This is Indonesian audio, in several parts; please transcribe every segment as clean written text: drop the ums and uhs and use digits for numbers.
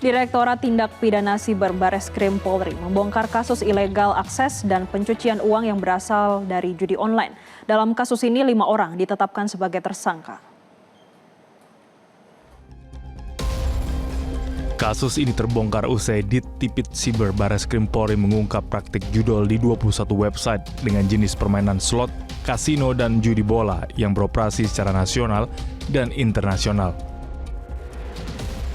Direktorat Tindak Pidana Siber Bareskrim Polri membongkar kasus ilegal akses dan pencucian uang yang berasal dari judi online. Dalam kasus ini 5 orang ditetapkan sebagai tersangka. Kasus ini terbongkar usai Ditipid Siber Bareskrim Polri mengungkap praktik judol di 21 website dengan jenis permainan slot, kasino, dan judi bola yang beroperasi secara nasional dan internasional.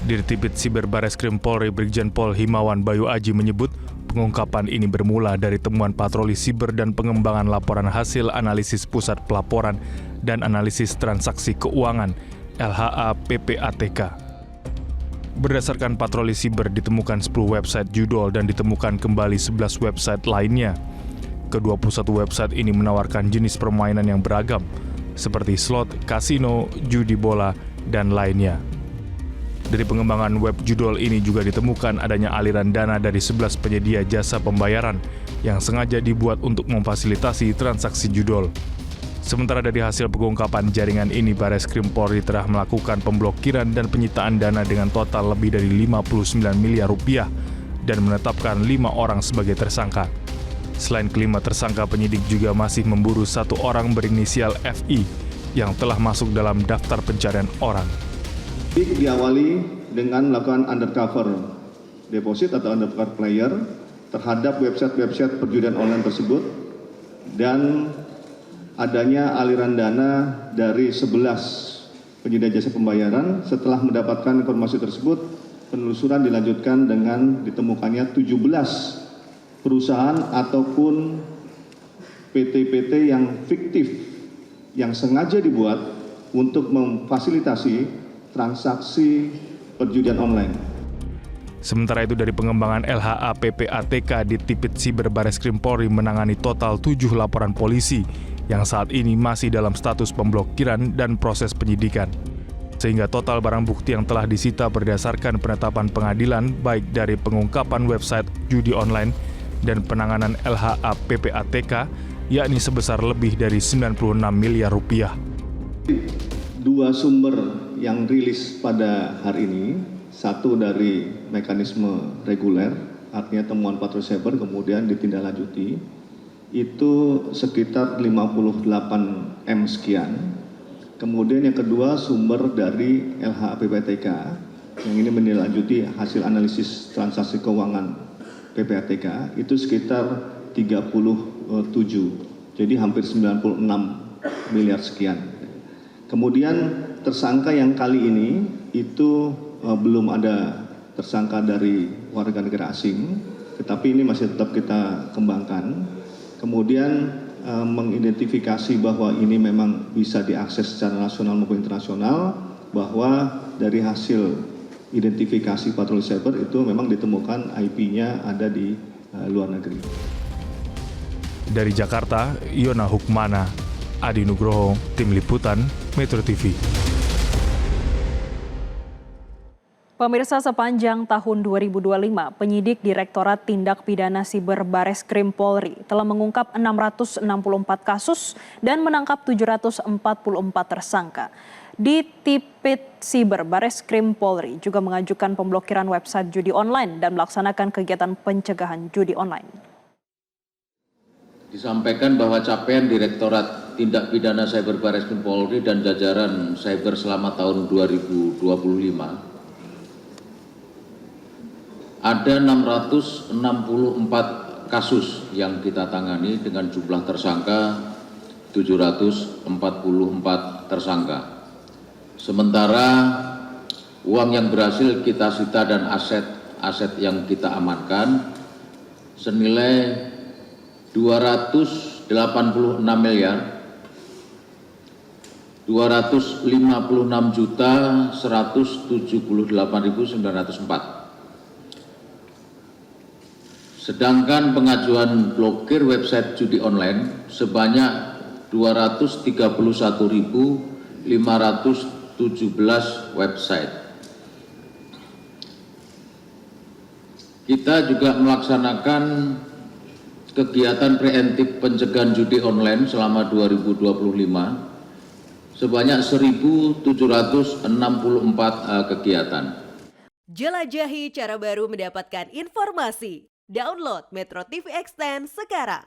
Ditipid Siber Bareskrim Polri Brigjen Pol Himawan Bayu Aji menyebut pengungkapan ini bermula dari temuan patroli siber dan pengembangan laporan hasil analisis Pusat Pelaporan dan Analisis Transaksi Keuangan (LHA PPATK). Berdasarkan patroli siber ditemukan 10 website judol dan ditemukan kembali 11 website lainnya. Ke-21 website ini menawarkan jenis permainan yang beragam seperti slot, kasino, judi bola, dan lainnya. Dari pengembangan web judol ini juga ditemukan adanya aliran dana dari 11 penyedia jasa pembayaran yang sengaja dibuat untuk memfasilitasi transaksi judol. Sementara dari hasil pengungkapan jaringan ini, Bareskrim Polri telah melakukan pemblokiran dan penyitaan dana dengan total lebih dari 59 miliar rupiah dan menetapkan 5 orang sebagai tersangka. Selain kelima tersangka, penyidik juga masih memburu 1 orang berinisial FI yang telah masuk dalam daftar pencarian orang. Diawali dengan melakukan undercover deposit atau undercover player terhadap website-website perjudian online tersebut dan adanya aliran dana dari 11 penyedia jasa pembayaran. Setelah mendapatkan informasi tersebut, penelusuran dilanjutkan dengan ditemukannya 17 perusahaan ataupun PT-PT yang fiktif yang sengaja dibuat untuk memfasilitasi transaksi perjudian online. Sementara itu dari pengembangan LHA PPATK Ditipid Siber Bareskrim Polri menangani total 7 laporan polisi yang saat ini masih dalam status pemblokiran dan proses penyidikan. Sehingga total barang bukti yang telah disita berdasarkan penetapan pengadilan baik dari pengungkapan website judi online dan penanganan LHA PPATK yakni sebesar lebih dari 96 miliar rupiah. 2 sumber yang rilis pada hari ini, satu dari mekanisme reguler, artinya temuan patroli cyber kemudian ditindaklanjuti, itu sekitar 58 M sekian. Kemudian yang kedua sumber dari LHA PPATK, yang ini menindaklanjuti hasil analisis transaksi keuangan PPATK, itu sekitar 37, jadi hampir 96 miliar sekian. Kemudian tersangka yang kali ini itu belum ada tersangka dari warga negara asing, tetapi ini masih tetap kita kembangkan. Kemudian mengidentifikasi bahwa ini memang bisa diakses secara nasional maupun internasional, bahwa dari hasil identifikasi patroli cyber itu memang ditemukan IP-nya ada di luar negeri. Dari Jakarta, Yona Hukmana, Adi Nugroho, Tim Liputan, Metro TV. Pemirsa, sepanjang tahun 2025, penyidik Direktorat Tindak Pidana Siber Bareskrim Polri telah mengungkap 664 kasus dan menangkap 744 tersangka. Ditipid Siber Bareskrim Polri juga mengajukan pemblokiran website judi online dan melaksanakan kegiatan pencegahan judi online. Disampaikan bahwa capaian Direktorat Tindak Pidana Siber Bareskrim Polri dan jajaran cyber selama tahun 2025 ada 664 kasus yang kita tangani dengan jumlah tersangka 744 tersangka. Sementara uang yang berhasil kita sita dan aset yang kita amankan senilai 286 miliar 256.178.904. Sedangkan pengajuan blokir website judi online sebanyak 231.517 website. Kita juga melaksanakan kegiatan preemptif pencegahan judi online selama 2025 sebanyak 1.764 kegiatan. Jelajahi cara baru mendapatkan informasi. Download Metro TV Extend sekarang.